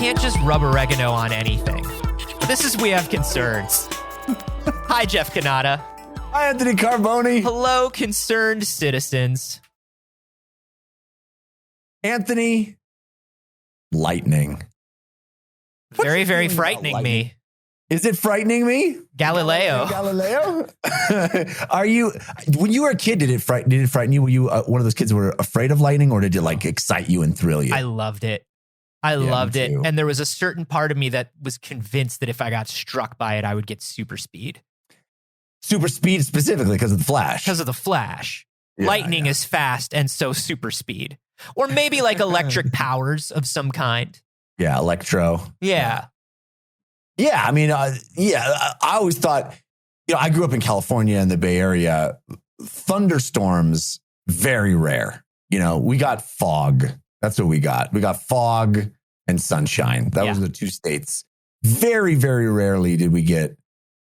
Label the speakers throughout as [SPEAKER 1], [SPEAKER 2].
[SPEAKER 1] can't just rub oregano on anything. This is We Have Concerns. Hi, Jeff Cannata.
[SPEAKER 2] Hi, Anthony Carboni.
[SPEAKER 1] Hello, concerned citizens.
[SPEAKER 2] Anthony, lightning.
[SPEAKER 1] Very, very frightening me.
[SPEAKER 2] Is it frightening me?
[SPEAKER 1] Galileo.
[SPEAKER 2] Are you, when you were a kid, did it frighten you? Were you one of those kids who were afraid of lightning, or did it like excite you and thrill you?
[SPEAKER 1] I loved it. I loved it. And there was a certain part of me that was convinced that if I got struck by it, I would get super speed.
[SPEAKER 2] Super speed specifically because of the Flash.
[SPEAKER 1] Because of the Flash. Yeah, lightning is fast and so super speed. Or maybe like electric powers of some kind.
[SPEAKER 2] Yeah, electro.
[SPEAKER 1] Yeah.
[SPEAKER 2] Yeah, I mean, I always thought, I grew up in California in the Bay Area. Thunderstorms, very rare. We got fog. That's what we got. We got fog and sunshine. That was the two states. Very, very rarely did we get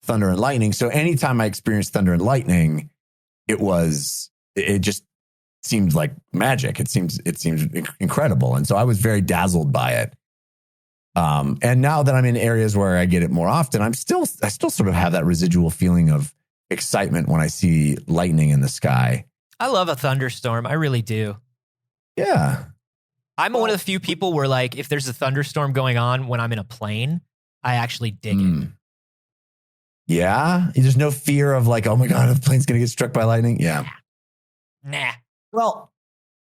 [SPEAKER 2] thunder and lightning. So anytime I experienced thunder and lightning, it just seemed like magic. It seems incredible. And so I was very dazzled by it. And now that I'm in areas where I get it more often, I still sort of have that residual feeling of excitement when I see lightning in the sky.
[SPEAKER 1] I love a thunderstorm. I really do.
[SPEAKER 2] Yeah.
[SPEAKER 1] I'm one of the few people where, like, if there's a thunderstorm going on when I'm in a plane, I actually dig it.
[SPEAKER 2] Yeah? There's no fear of like, oh my God, the plane's going to get struck by lightning? Yeah.
[SPEAKER 1] Nah.
[SPEAKER 2] Well,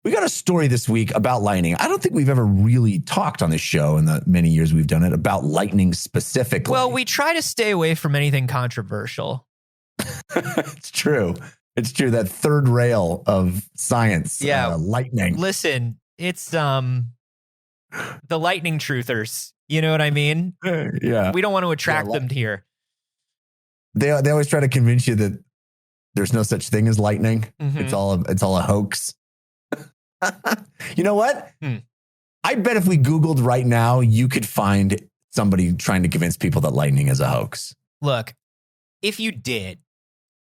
[SPEAKER 2] we got a story this week about lightning. I don't think we've ever really talked on this show in the many years we've done it about lightning specifically.
[SPEAKER 1] Well, we try to stay away from anything controversial.
[SPEAKER 2] It's true. It's true. That third rail of science.
[SPEAKER 1] Yeah.
[SPEAKER 2] Lightning.
[SPEAKER 1] Listen, it's the lightning truthers. You know what I mean?
[SPEAKER 2] Yeah.
[SPEAKER 1] We don't want to attract them here.
[SPEAKER 2] They always try to convince you that there's no such thing as lightning. Mm-hmm. It's all a hoax. You know what? I bet if we Googled right now, you could find somebody trying to convince people that lightning is a hoax.
[SPEAKER 1] Look, if you did,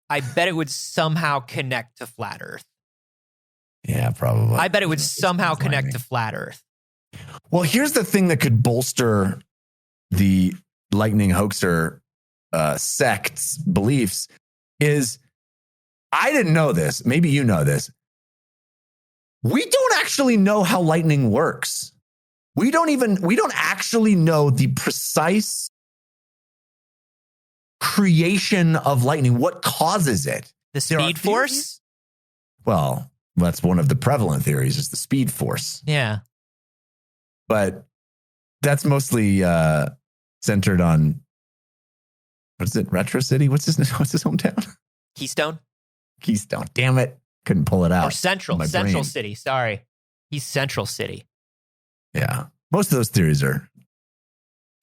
[SPEAKER 1] I bet it would somehow connect to flat Earth.
[SPEAKER 2] Yeah, probably.
[SPEAKER 1] I bet it would somehow connect to flat Earth.
[SPEAKER 2] Well, here's the thing that could bolster the lightning hoaxer sect's beliefs is, I didn't know this. Maybe you know this. We don't actually know how lightning works. We don't actually know the precise creation of lightning. What causes it?
[SPEAKER 1] The speed force?
[SPEAKER 2] Well, that's one of the prevalent theories is the speed force.
[SPEAKER 1] Yeah.
[SPEAKER 2] But that's mostly centered on, what is it? Retro City? What's his hometown?
[SPEAKER 1] Keystone.
[SPEAKER 2] Damn it. Couldn't pull it out.
[SPEAKER 1] Or Central City. Sorry. He's Central City.
[SPEAKER 2] Yeah. Most of those theories are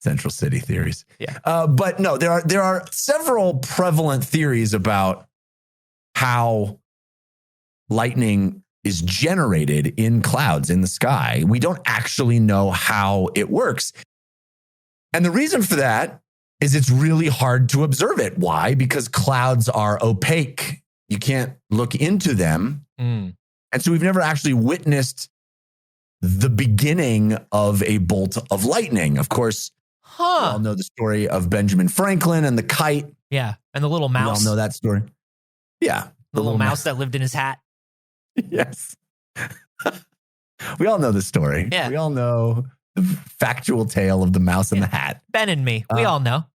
[SPEAKER 2] Central City theories.
[SPEAKER 1] Yeah.
[SPEAKER 2] But no, there are several prevalent theories about how lightning is generated in clouds in the sky. We don't actually know how it works. And the reason for that is it's really hard to observe it. Why? Because clouds are opaque. You can't look into them. And so we've never actually witnessed the beginning of a bolt of lightning. Of course, we all know the story of Benjamin Franklin and the kite.
[SPEAKER 1] Yeah. And the little mouse.
[SPEAKER 2] We all know that story. Yeah.
[SPEAKER 1] The little mouse that lived in his hat.
[SPEAKER 2] Yes. We all know the story.
[SPEAKER 1] Yeah.
[SPEAKER 2] We all know the factual tale of the mouse and the hat.
[SPEAKER 1] Ben and me. We all know.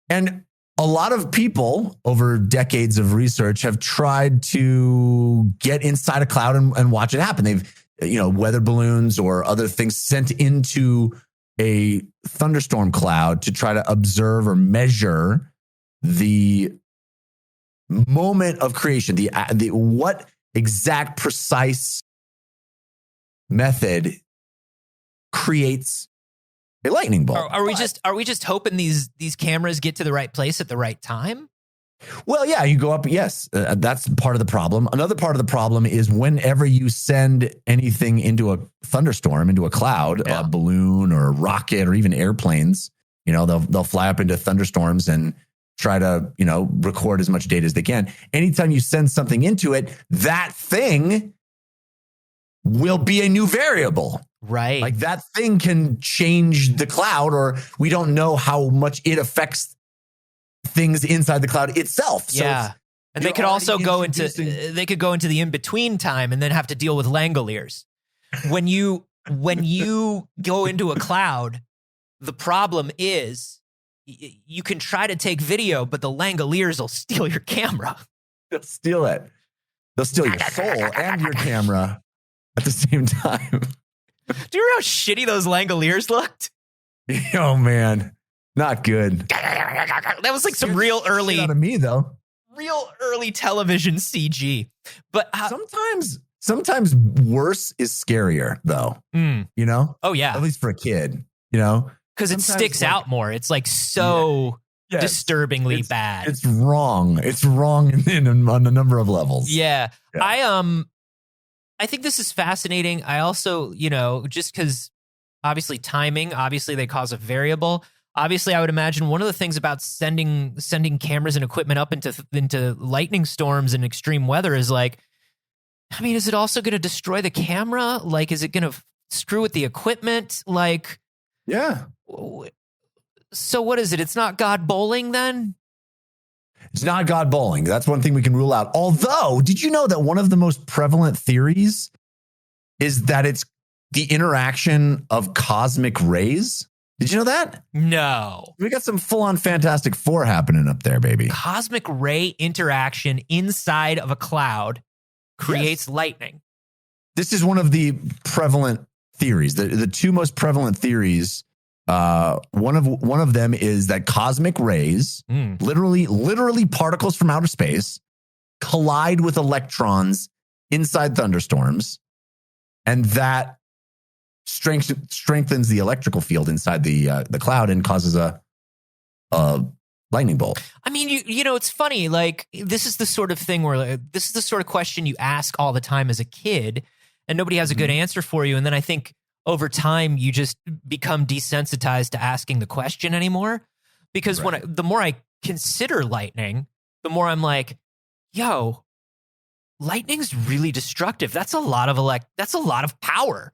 [SPEAKER 2] And a lot of people over decades of research have tried to get inside a cloud and watch it happen. They've, weather balloons or other things sent into a thunderstorm cloud to try to observe or measure the moment of creation, the what exact precise method creates a lightning bolt.
[SPEAKER 1] Are we just hoping these cameras get to the right place at the right time?
[SPEAKER 2] Well, yeah, you go up. Yes, that's part of the problem. Another part of the problem is whenever you send anything into a thunderstorm, into a cloud, a balloon or a rocket or even airplanes, they'll fly up into thunderstorms and try to, record as much data as they can. Anytime you send something into it, that thing will be a new variable.
[SPEAKER 1] Right.
[SPEAKER 2] Like that thing can change the cloud, or we don't know how much it affects things inside the cloud itself.
[SPEAKER 1] Yeah.
[SPEAKER 2] So
[SPEAKER 1] and they could also go into the in-between time and then have to deal with Langoliers. When you go into a cloud, the problem is you can try to take video, but the Langoliers will steal your camera.
[SPEAKER 2] They'll steal it. They'll steal your soul and your camera at the same time.
[SPEAKER 1] Do you remember how shitty those Langoliers looked?
[SPEAKER 2] Oh man, not good.
[SPEAKER 1] That was like some real early
[SPEAKER 2] out of me though.
[SPEAKER 1] Real early television CG. But
[SPEAKER 2] sometimes worse is scarier though. You know?
[SPEAKER 1] Oh yeah.
[SPEAKER 2] At least for a kid, you know?
[SPEAKER 1] Because it sticks out more. It's like so disturbingly bad.
[SPEAKER 2] It's wrong. It's wrong on a number of levels.
[SPEAKER 1] Yeah. I think this is fascinating. I also, just because obviously timing, they cause a variable. Obviously, I would imagine one of the things about sending cameras and equipment up into lightning storms and extreme weather is like, I mean, is it also going to destroy the camera? Like, is it going to screw with the equipment? Like,
[SPEAKER 2] yeah.
[SPEAKER 1] So what is it? It's not God bowling then?
[SPEAKER 2] It's not God bowling. That's one thing we can rule out. Although, did you know that one of the most prevalent theories is that it's the interaction of cosmic rays? Did you know that?
[SPEAKER 1] No.
[SPEAKER 2] We got some full-on Fantastic Four happening up there, baby.
[SPEAKER 1] Cosmic ray interaction inside of a cloud creates lightning.
[SPEAKER 2] This is one of the prevalent theories. The two most prevalent theories, one of them is that cosmic rays, literally particles from outer space, collide with electrons inside thunderstorms, and that strengthens the electrical field inside the cloud and causes a lightning bolt.
[SPEAKER 1] I mean, it's funny. Like, this is the sort of thing where this is the sort of question you ask all the time as a kid, and nobody has a good answer for you. And then I think over time you just become desensitized to asking the question anymore. Because the more I consider lightning, the more I'm like, yo, lightning's really destructive. That's a lot of power.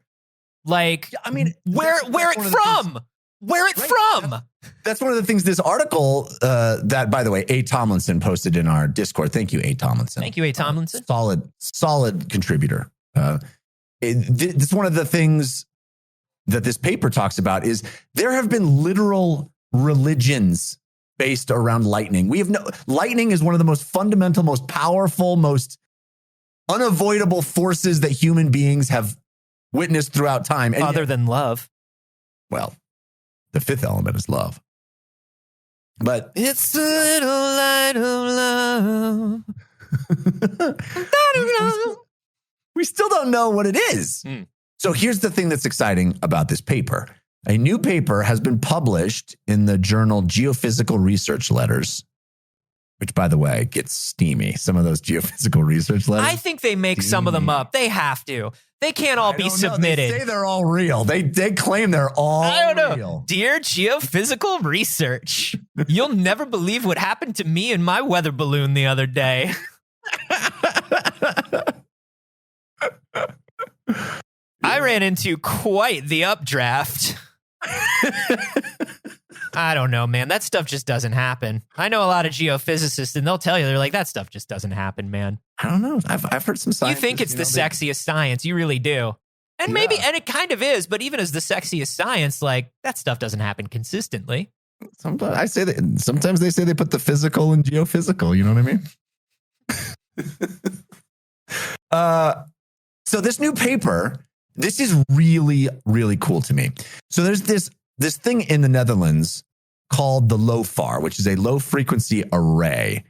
[SPEAKER 1] Like, I mean, where it from? Where it from?
[SPEAKER 2] That's one of the things this article that, by the way, A. Tomlinson posted in our Discord. Thank you, A. Tomlinson.
[SPEAKER 1] Thank you, A. Tomlinson.
[SPEAKER 2] Solid contributor. It's one of the things that this paper talks about is there have been literal religions based around lightning. Lightning is one of the most fundamental, most powerful, most unavoidable forces that human beings have witnessed throughout time. And
[SPEAKER 1] other than love. Well,
[SPEAKER 2] the fifth element is love. But
[SPEAKER 1] it's a little light of love.
[SPEAKER 2] We still don't know what it is. So here's the thing that's exciting about this paper. A new paper has been published in the journal Geophysical Research Letters, which, by the way, gets steamy. Some of those geophysical research letters.
[SPEAKER 1] I think they make some of them up. They have to. They can't all be submitted.
[SPEAKER 2] They say they're all real. They claim they're all real.
[SPEAKER 1] Dear Geophysical Research, you'll never believe what happened to me in my weather balloon the other day. I ran into quite the updraft. I don't know, man. That stuff just doesn't happen. I know a lot of geophysicists, and they'll tell you, they're like, that stuff just doesn't happen, man.
[SPEAKER 2] I don't know. I've heard some science.
[SPEAKER 1] You think it's the sexiest science. You really do. And maybe, and it kind of is, but even as the sexiest science, like, that stuff doesn't happen consistently.
[SPEAKER 2] Sometimes they say they put the physical in geophysical. You know what I mean? So this new paper, this is really, really cool to me. So there's this thing in the Netherlands called the LOFAR, which is a low frequency array.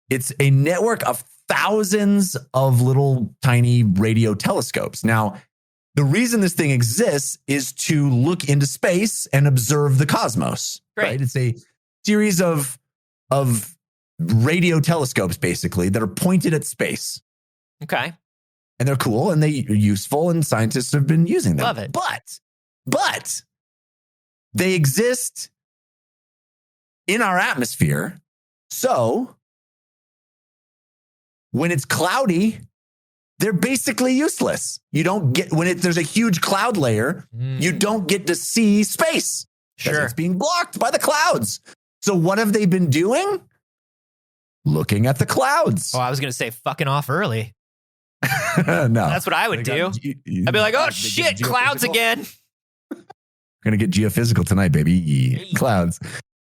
[SPEAKER 2] It's a network of thousands of little tiny radio telescopes. Now, the reason this thing exists is to look into space and observe the cosmos. Right? It's a series of radio telescopes, basically, that are pointed at space.
[SPEAKER 1] Okay.
[SPEAKER 2] And they're cool and they're useful, and scientists have been using them.
[SPEAKER 1] Love it.
[SPEAKER 2] But they exist in our atmosphere. So when it's cloudy, they're basically useless. You don't get, when there's a huge cloud layer, you don't get to see space.
[SPEAKER 1] Sure.
[SPEAKER 2] It's being blocked by the clouds. So what have they been doing? Looking at the clouds.
[SPEAKER 1] Oh, I was going to say fucking off early.
[SPEAKER 2] No.
[SPEAKER 1] That's what I would do. I'd be like, oh shit, clouds again.
[SPEAKER 2] We're going to get geophysical tonight, baby. Hey. Clouds.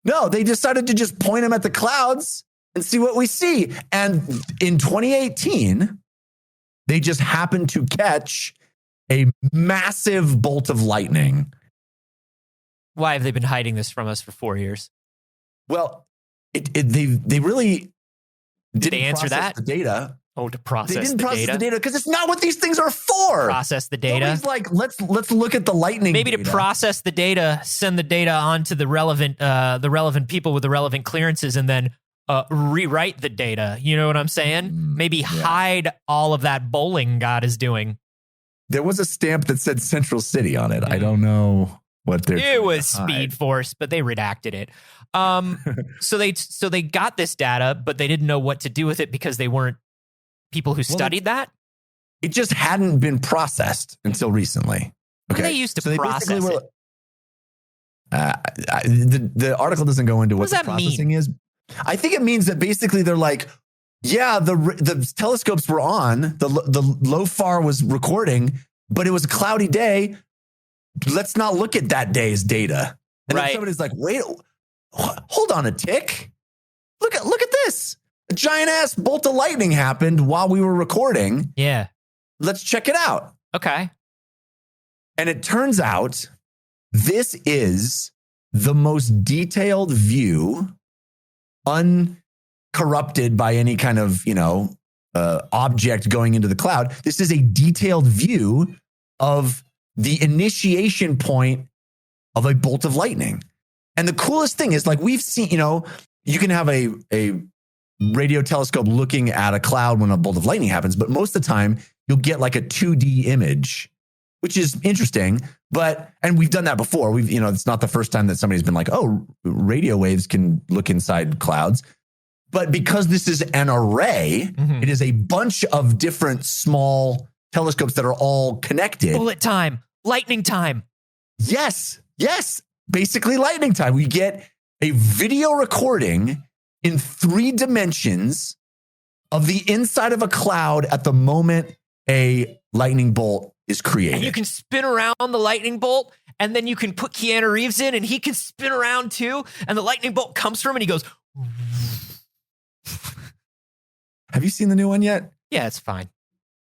[SPEAKER 2] No, they decided to just point them at the clouds and see what we see. And in 2018, they just happened to catch a massive bolt of lightning.
[SPEAKER 1] Why have they been hiding this from us for 4 years?
[SPEAKER 2] Well, they really didn't
[SPEAKER 1] answer that?
[SPEAKER 2] The data.
[SPEAKER 1] Oh, to process
[SPEAKER 2] they didn't
[SPEAKER 1] the
[SPEAKER 2] process
[SPEAKER 1] data?
[SPEAKER 2] the data because it's not what these things are for.
[SPEAKER 1] Process the data.
[SPEAKER 2] Nobody's like, let's look at the lightning.
[SPEAKER 1] Maybe
[SPEAKER 2] data.
[SPEAKER 1] to process the data, send the data on to the relevant people with the relevant clearances, and then rewrite the data. You know what I'm saying? Maybe hide all of that bowling God is doing.
[SPEAKER 2] There was a stamp that said Central City on it. I don't know what they're.
[SPEAKER 1] It was Speed Force, but they redacted it. So they got this data, but they didn't know what to do with it because they weren't people who studied that.
[SPEAKER 2] It just hadn't been processed until recently. Okay,
[SPEAKER 1] they used to process it.
[SPEAKER 2] The article doesn't go into what the processing is. I think it means that basically they're like, yeah, the telescopes were on, the LOFAR was recording, but it was a cloudy day. Let's not look at that day's data. And then somebody's like, wait, hold on a tick. Look at this. A giant ass bolt of lightning happened while we were recording.
[SPEAKER 1] Yeah.
[SPEAKER 2] Let's check it out.
[SPEAKER 1] Okay.
[SPEAKER 2] And it turns out this is the most detailed view, uncorrupted by any kind of, object going into the cloud. This is a detailed view of the initiation point of a bolt of lightning. And the coolest thing is, like, we've seen, you can have a radio telescope looking at a cloud when a bolt of lightning happens, but most of the time you'll get like a 2D image, which is interesting. And we've done that before. It's not the first time that somebody's been like, oh, radio waves can look inside clouds. But because this is an array, it is a bunch of different small telescopes that are all connected.
[SPEAKER 1] Bullet time, lightning time.
[SPEAKER 2] Yes. Basically lightning time. We get a video recording in 3 dimensions of the inside of a cloud at the moment a lightning bolt is created.
[SPEAKER 1] And you can spin around the lightning bolt, and then you can put Keanu Reeves in, and he can spin around too. And the lightning bolt comes from him, and he goes.
[SPEAKER 2] Have you seen the new one yet?
[SPEAKER 1] Yeah, it's fine.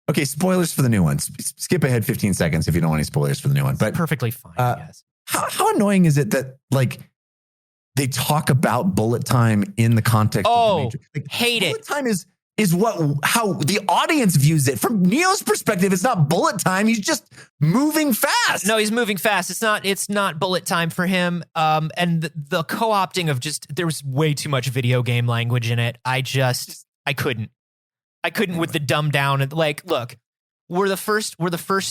[SPEAKER 2] Okay, spoilers for the new one. Skip ahead 15 seconds if you don't want any spoilers for the new one. But
[SPEAKER 1] it's perfectly fine. Yes.
[SPEAKER 2] How annoying is it that, like, they talk about bullet time in the context of the Matrix? Like,
[SPEAKER 1] hate
[SPEAKER 2] bullet time is how the audience views it. From Neo's perspective, it's not bullet time. He's just moving fast.
[SPEAKER 1] No, he's moving fast. It's not bullet time for him. And the co-opting of there was way too much video game language in it. I couldn't with the dumbed down. And like, look, we're the first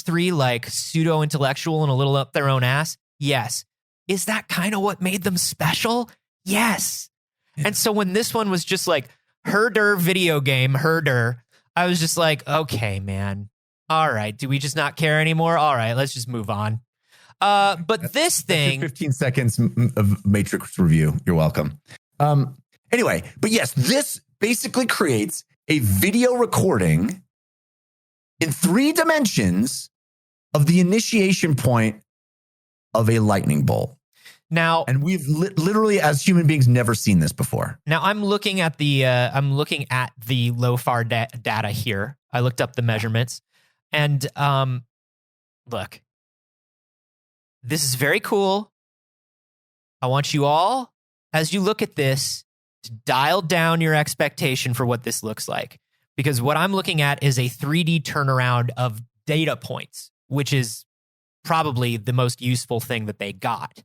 [SPEAKER 1] 3 like pseudo intellectual and a little up their own ass. Yes. Is that kind of what made them special? Yes. Yeah. And so when this one was just like herder video game, I was just like, okay, man. All right. Do we just not care anymore? All right, let's just move on. But this thing,
[SPEAKER 2] 15 seconds of Matrix review. You're welcome. Anyway, but yes, this basically creates a video recording in 3 dimensions of the initiation point of a lightning bolt.
[SPEAKER 1] Now,
[SPEAKER 2] and we've literally, as human beings, never seen this before.
[SPEAKER 1] Now, I'm looking at the LOFAR data here. I looked up the measurements, and look, this is very cool. I want you all, as you look at this, to dial down your expectation for what this looks like, because what I'm looking at is a 3D turnaround of data points, which is probably the most useful thing that they got.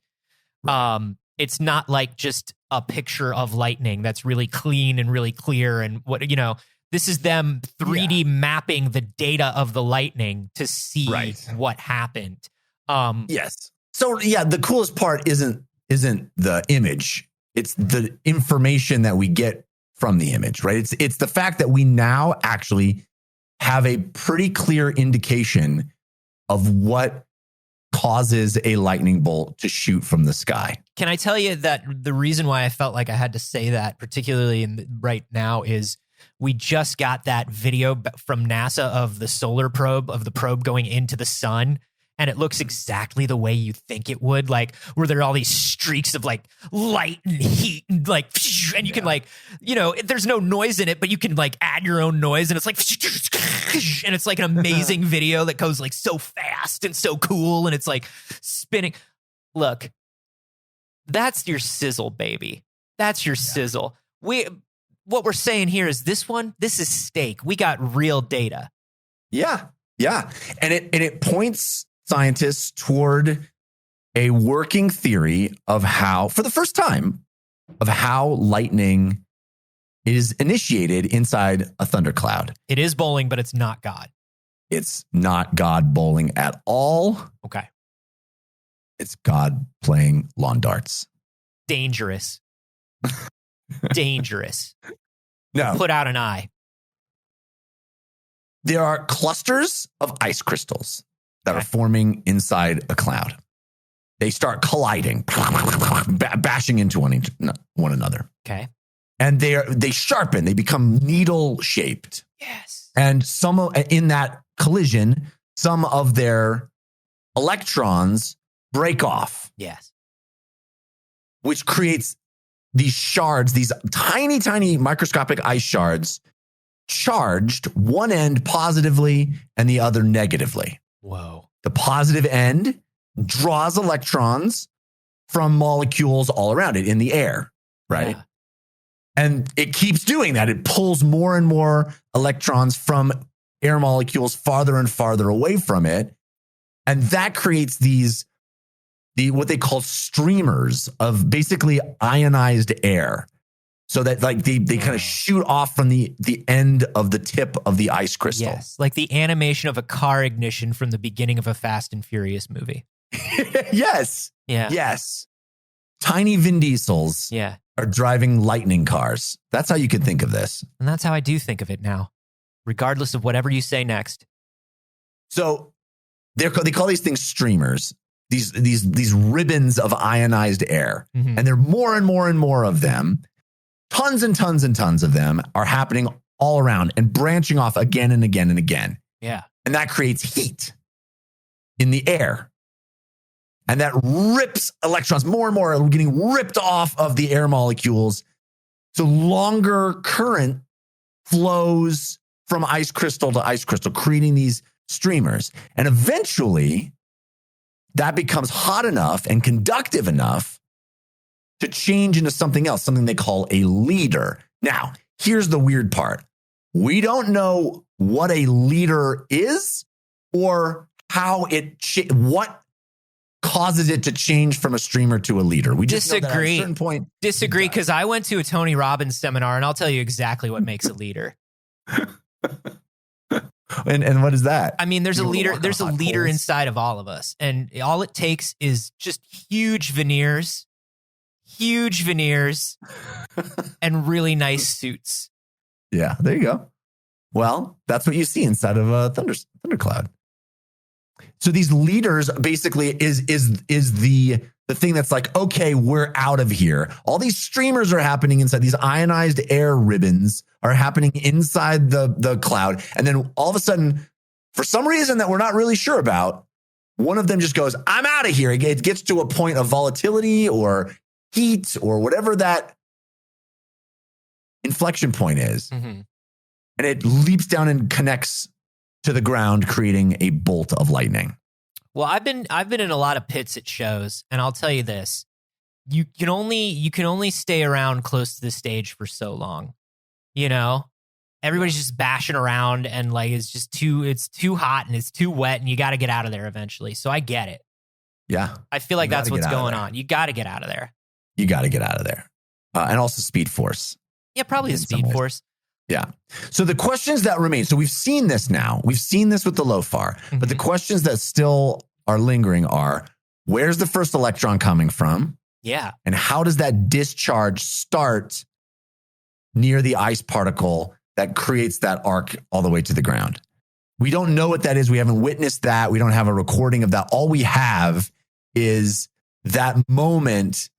[SPEAKER 1] It's not like just a picture of lightning that's really clean and really clear. And this is them 3D mapping the data of the lightning to see what happened.
[SPEAKER 2] Yes. So the coolest part isn't the image. It's the information that we get from the image, right? It's the fact that we now actually have a pretty clear indication of what causes a lightning bolt to shoot from the sky.
[SPEAKER 1] Can I tell you that the reason why I felt like I had to say that, particularly right now, is we just got that video from NASA of the solar probe, of the probe going into the sun. And it looks exactly the way you think it would, like where there are all these streaks of like light and heat and like, and you can like, you know, there's no noise in it, but you can like add your own noise and it's like, and it's like an amazing video that goes like so fast and so cool. And it's like spinning. Look, that's your sizzle, baby. That's your sizzle. What we're saying here is this is steak. We got real data.
[SPEAKER 2] Yeah. Yeah. And it points scientists toward a working theory of how, for the first time, of how lightning is initiated inside a thundercloud.
[SPEAKER 1] It is bowling, but it's not God.
[SPEAKER 2] It's not God bowling at all.
[SPEAKER 1] Okay.
[SPEAKER 2] It's God playing lawn darts.
[SPEAKER 1] Dangerous. Dangerous.
[SPEAKER 2] No.
[SPEAKER 1] Put out an eye.
[SPEAKER 2] There are clusters of ice crystals that are forming inside a cloud. They start colliding, bashing into one another.
[SPEAKER 1] Okay.
[SPEAKER 2] And they sharpen, they become needle shaped.
[SPEAKER 1] Yes.
[SPEAKER 2] And in that collision, some of their electrons break off.
[SPEAKER 1] Yes.
[SPEAKER 2] Which creates these shards, these tiny, tiny microscopic ice shards, charged one end positively and the other negatively.
[SPEAKER 1] Whoa.
[SPEAKER 2] The positive end draws electrons from molecules all around it in the air, right?
[SPEAKER 1] Yeah.
[SPEAKER 2] And it keeps doing that. It pulls more and more electrons from air molecules farther and farther away from it. And that creates what they call streamers of basically ionized air. So that like they kind of shoot off from the end of the tip of the ice crystal.
[SPEAKER 1] Yes, like the animation of a car ignition from the beginning of a Fast and Furious movie.
[SPEAKER 2] Yes.
[SPEAKER 1] Yeah.
[SPEAKER 2] Yes. Tiny Vin Diesels are driving lightning cars. That's how you could think of this.
[SPEAKER 1] And that's how I do think of it now, regardless of whatever you say next.
[SPEAKER 2] So they call these things streamers. These ribbons of ionized air.
[SPEAKER 1] Mm-hmm.
[SPEAKER 2] And there are more and more and more of them. Tons and tons and tons of them are happening all around and branching off again and again and again.
[SPEAKER 1] Yeah.
[SPEAKER 2] And that creates heat in the air. And that rips electrons more and more are getting ripped off of the air molecules. So longer current flows from ice crystal to ice crystal, creating these streamers. And eventually that becomes hot enough and conductive enough to change into something else, something they call a leader. Now, here's the weird part. We don't know what a leader is or how what causes it to change from a streamer to a leader. We just know that at a certain point.
[SPEAKER 1] Disagree, because I went to a Tony Robbins seminar, and I'll tell you exactly what makes a leader.
[SPEAKER 2] And what is that?
[SPEAKER 1] I mean, there's a leader inside of all of us, and all it takes is just huge veneers, and really nice suits.
[SPEAKER 2] Yeah, there you go. Well, that's what you see inside of a thundercloud. So these leaders basically is the thing that's like, okay, we're out of here. All these streamers are happening inside. These ionized air ribbons are happening inside the cloud. And then all of a sudden, for some reason that we're not really sure about, one of them just goes, I'm out of here. It gets to a point of volatility or heat or whatever that inflection point is.
[SPEAKER 1] Mm-hmm.
[SPEAKER 2] And it leaps down and connects to the ground, creating a bolt of lightning.
[SPEAKER 1] Well, I've been in a lot of pits at shows, and I'll tell you this: you can only stay around close to the stage for so long. You know, everybody's just bashing around, and like it's too hot and it's too wet, and you got to get out of there eventually. So I get it.
[SPEAKER 2] Yeah,
[SPEAKER 1] I feel like that's what's going on. You got to get out of there.
[SPEAKER 2] You got to get out of there, and also Speed Force.
[SPEAKER 1] Yeah, probably the Speed Force.
[SPEAKER 2] Yeah. So the questions that remain, so we've seen this now. We've seen this with the LOFAR, but the questions that still are lingering are, where's the first electron coming from?
[SPEAKER 1] Yeah.
[SPEAKER 2] And how does that discharge start near the ice particle that creates that arc all the way to the ground? We don't know what that is. We haven't witnessed that. We don't have a recording of that. All we have is that moment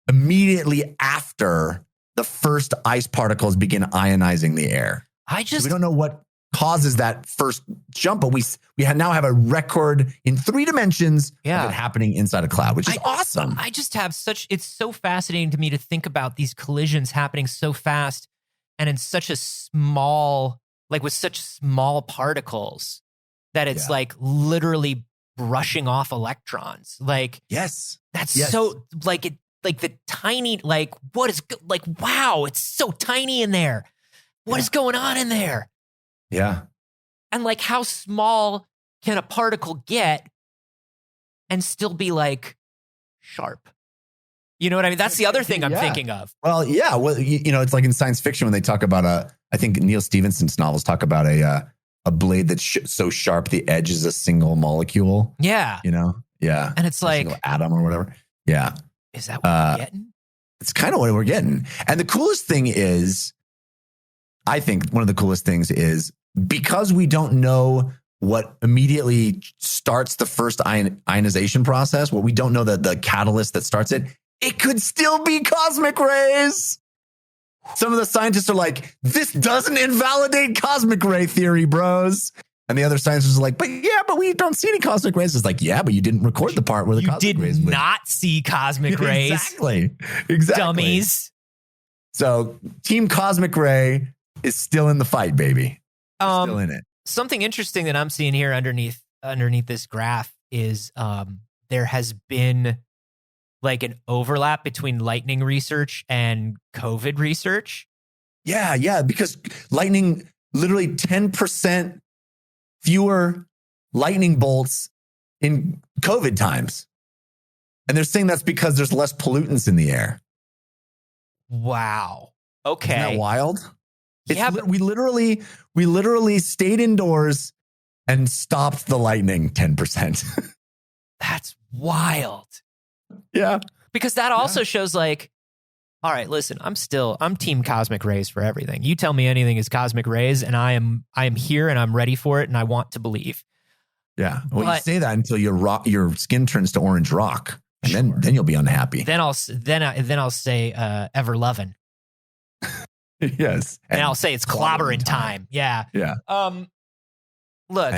[SPEAKER 2] immediately after the first ice particles begin ionizing the air. So we don't know what causes that first jump, but we now have a record in 3 dimensions of it happening inside a cloud, which is awesome.
[SPEAKER 1] I just have it's so fascinating to me to think about these collisions happening so fast and in such a small, like with such small particles that it's like literally brushing off electrons. Like,
[SPEAKER 2] yes,
[SPEAKER 1] that's so like it, like the tiny, like what is like, wow, it's so tiny in there. What is going on in there?
[SPEAKER 2] Yeah.
[SPEAKER 1] And like, how small can a particle get and still be like sharp? You know what I mean? That's the other thing I'm thinking of.
[SPEAKER 2] Well, yeah. Well, it's like in science fiction when they talk about I think Neil Stephenson's novels talk about a blade that's so sharp the edge is a single molecule.
[SPEAKER 1] Yeah.
[SPEAKER 2] Yeah.
[SPEAKER 1] And it's like
[SPEAKER 2] single atom or whatever. Yeah.
[SPEAKER 1] Is that what we're getting?
[SPEAKER 2] It's kind of what we're getting. And the coolest thing is, I think one of the coolest things is because we don't know what immediately starts the first ionization process, what we don't know that the catalyst that starts it, it could still be cosmic rays. Some of the scientists are like, this doesn't invalidate cosmic ray theory, bros. And the other scientists are like, but we don't see any cosmic rays. It's like, yeah, but you didn't record the part where the cosmic rays.
[SPEAKER 1] You did not see cosmic rays.
[SPEAKER 2] Exactly.
[SPEAKER 1] Dummies.
[SPEAKER 2] So Team Cosmic Ray is still in the fight, baby. Still in it.
[SPEAKER 1] Something interesting that I'm seeing here underneath this graph is there has been like an overlap between lightning research and COVID research.
[SPEAKER 2] Yeah, because lightning, literally 10% fewer lightning bolts in COVID times. And they're saying that's because there's less pollutants in the air.
[SPEAKER 1] Wow. Okay.
[SPEAKER 2] Isn't that wild?
[SPEAKER 1] Yeah,
[SPEAKER 2] we literally stayed indoors and stopped the lightning 10%.
[SPEAKER 1] That's wild.
[SPEAKER 2] Yeah.
[SPEAKER 1] Because that also shows like, all right, listen, I'm team cosmic rays for everything. You tell me anything is cosmic rays and I am here and I'm ready for it and I want to believe.
[SPEAKER 2] Yeah. Well, you say that until your skin turns to orange rock and then you'll be unhappy.
[SPEAKER 1] Then I'll say ever loving.
[SPEAKER 2] Yes.
[SPEAKER 1] And I'll say it's clobbering time. Yeah.
[SPEAKER 2] Yeah.
[SPEAKER 1] Look,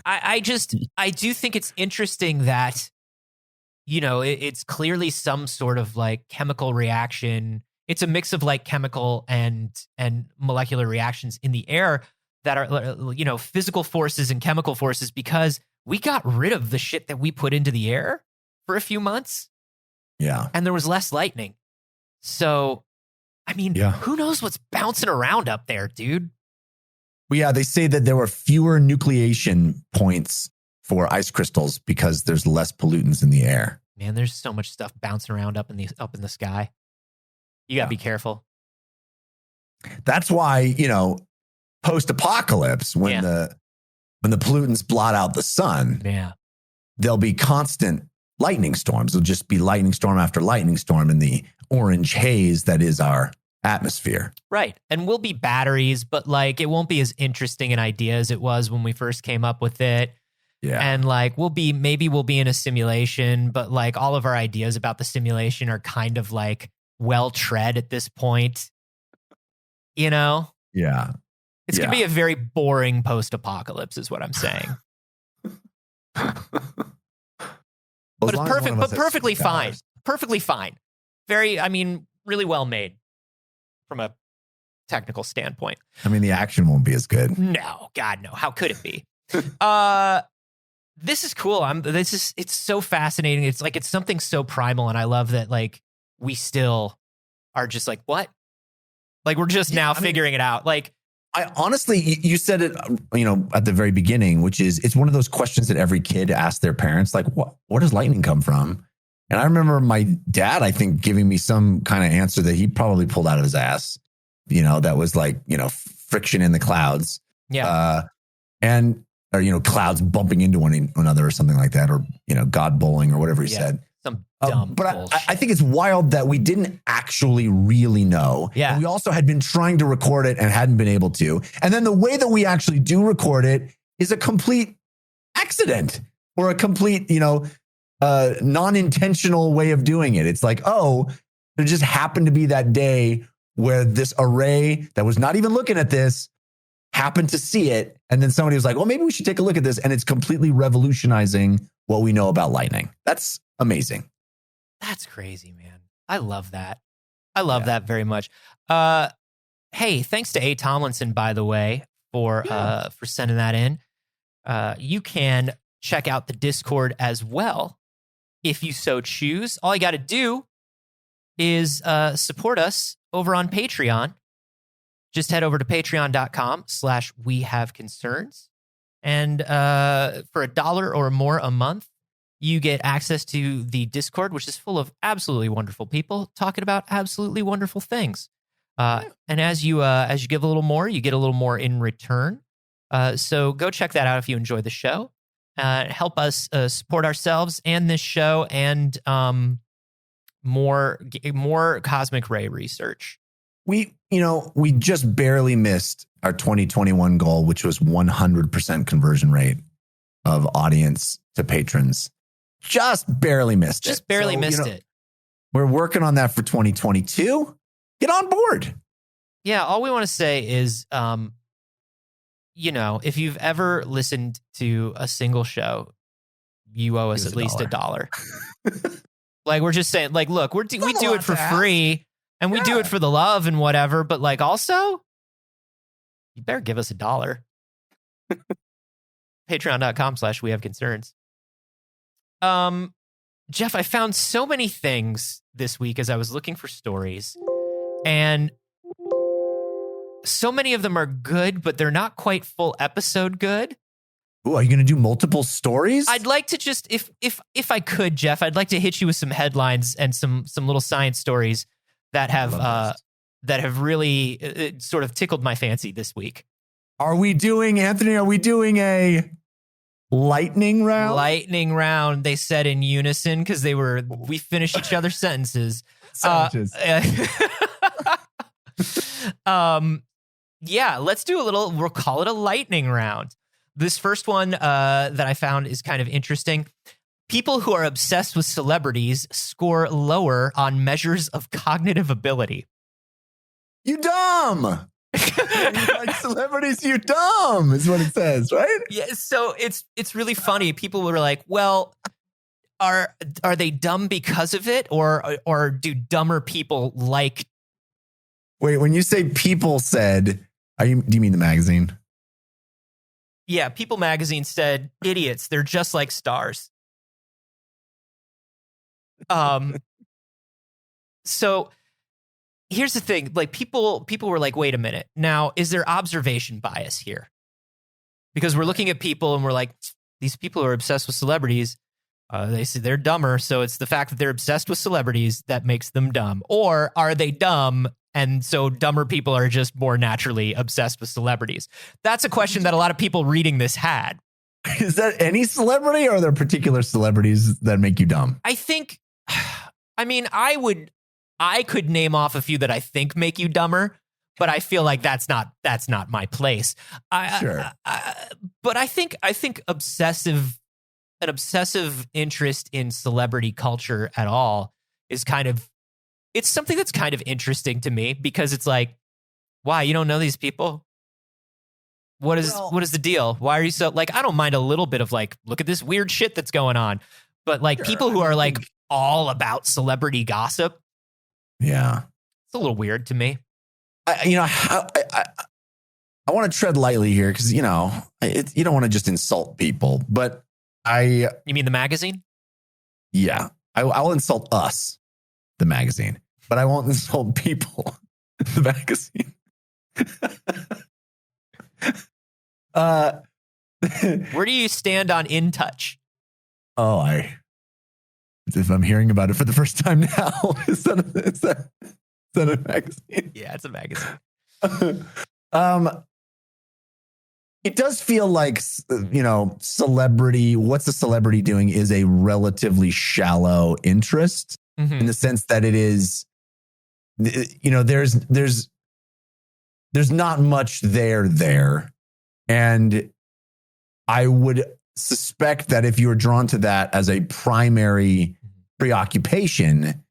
[SPEAKER 1] I do think it's interesting that, it's clearly some sort of like chemical reaction. It's a mix of like chemical and molecular reactions in the air that are, physical forces and chemical forces, because we got rid of the shit that we put into the air for a few months.
[SPEAKER 2] Yeah.
[SPEAKER 1] And there was less lightning. So, I mean, who knows what's bouncing around up there, dude?
[SPEAKER 2] Well, yeah, they say that there were fewer nucleation points for ice crystals because there's less pollutants in the air.
[SPEAKER 1] Man, there's so much stuff bouncing around up in the sky. You got to be careful.
[SPEAKER 2] That's why, post-apocalypse, when the pollutants blot out the sun, there'll be constant lightning storms. It'll just be lightning storm after lightning storm in the orange haze that is our atmosphere.
[SPEAKER 1] Right. And we'll be batteries, but like it won't be as interesting an idea as it was when we first came up with it.
[SPEAKER 2] Yeah.
[SPEAKER 1] And like we'll be in a simulation, but like all of our ideas about the simulation are kind of like well tread at this point.
[SPEAKER 2] Yeah.
[SPEAKER 1] It's going to be a very boring post-apocalypse is what I'm saying. But it's perfect, but perfectly fine. Perfectly fine. Really well made from a technical standpoint.
[SPEAKER 2] I mean, the action won't be as good.
[SPEAKER 1] No, God, no. How could it be? This is cool. It's so fascinating. It's like, it's something so primal. And I love that, like, we still are just like, what? Like, we're just now figuring it out. Like,
[SPEAKER 2] I honestly, you said it, at the very beginning, which is, it's one of those questions that every kid asks their parents, like, where does lightning come from? And I remember my dad, I think, giving me some kind of answer that he probably pulled out of his ass, that was like, friction in the clouds.
[SPEAKER 1] Yeah.
[SPEAKER 2] Or clouds bumping into one another or something like that, or, God bowling or whatever he said.
[SPEAKER 1] Some dumb
[SPEAKER 2] but
[SPEAKER 1] bullshit.
[SPEAKER 2] I think it's wild that we didn't actually really know.
[SPEAKER 1] Yeah.
[SPEAKER 2] And we also had been trying to record it and hadn't been able to. And then the way that we actually do record it is a complete accident or a complete, non-intentional way of doing it. It's like, oh, there just happened to be that day where this array that was not even looking at this happened to see it. And then somebody was like, well, maybe we should take a look at this. And it's completely revolutionizing what we know about lightning. That's amazing.
[SPEAKER 1] That's crazy, man. I love that. I love that very much. Hey, thanks to A. Tomlinson, by the way, for sending that in. You can check out the Discord as well if you so choose. All you got to do is support us over on Patreon. Just head over to patreon.com/wehaveconcerns. And for $1 or more a month, you get access to the Discord, which is full of absolutely wonderful people talking about absolutely wonderful things. And as you give a little more, you get a little more in return. So go check that out if you enjoy the show. Help us support ourselves and this show and more Cosmic Ray research.
[SPEAKER 2] We just barely missed our 2021 goal, which was 100% conversion rate of audience to patrons. Just barely missed it.
[SPEAKER 1] Just barely missed it.
[SPEAKER 2] We're working on that for 2022. Get on board.
[SPEAKER 1] Yeah, all we want to say is, if you've ever listened to a single show, you owe us at least $1. Like, we're just saying, like, look, we do it for free. And we do it for the love and whatever, but like also, you better give us $1. Patreon.com/wehaveconcerns. Jeff, I found so many things this week as I was looking for stories, and so many of them are good, but they're not quite full episode good.
[SPEAKER 2] Ooh, are you going to do multiple stories?
[SPEAKER 1] I'd like to just, if I could, Jeff, I'd like to hit you with some headlines and some little science stories that have really sort of tickled my fancy this week.
[SPEAKER 2] Anthony, are we doing a lightning round?
[SPEAKER 1] Lightning round, they said in unison because we finished each other's sentences. Yeah, let's do we'll call it a lightning round. This first one that I found is kind of interesting. People who are obsessed with celebrities score lower on measures of cognitive ability.
[SPEAKER 2] You dumb. You like celebrities, you dumb, is what it says, right?
[SPEAKER 1] Yeah, so it's really funny. People were like, well, are they dumb because of it, or do dumber people like?
[SPEAKER 2] Wait, when you say people said, do you mean the magazine?
[SPEAKER 1] Yeah, People magazine said, idiots, they're just like stars. So here's the thing, like people were like, wait a minute. Now, is there observation bias here? Because we're looking at people and we're like, these people are obsessed with celebrities. They say they're dumber. So it's the fact that they're obsessed with celebrities that makes them dumb. Or are they dumb? And so dumber people are just more naturally obsessed with celebrities. That's a question that a lot of people reading this had.
[SPEAKER 2] Is that any celebrity, or are there particular celebrities that make you dumb?
[SPEAKER 1] I think, I could name off a few that I think make you dumber, but I feel like that's not my place.
[SPEAKER 2] Sure.
[SPEAKER 1] But I think an obsessive interest in celebrity culture at all is it's something that's kind of interesting to me, because it's like, why, you don't know these people? What is the deal? Why are you so, like, I don't mind a little bit of like, look at this weird shit that's going on. But like, sure, people who are like all about celebrity gossip.
[SPEAKER 2] Yeah.
[SPEAKER 1] It's a little weird to me.
[SPEAKER 2] I want to tread lightly here because, you don't want to just insult people, but You
[SPEAKER 1] mean the magazine?
[SPEAKER 2] Yeah. I'll insult us, the magazine, but I won't insult people, the magazine.
[SPEAKER 1] Where do you stand on In Touch?
[SPEAKER 2] Oh, if I'm hearing about it for the first time now, is that a magazine?
[SPEAKER 1] Yeah, it's a magazine.
[SPEAKER 2] It does feel like, celebrity, what's the celebrity doing is a relatively shallow interest in the sense that it is, there's not much there. And I would suspect that if you were drawn to that as a primary preoccupation,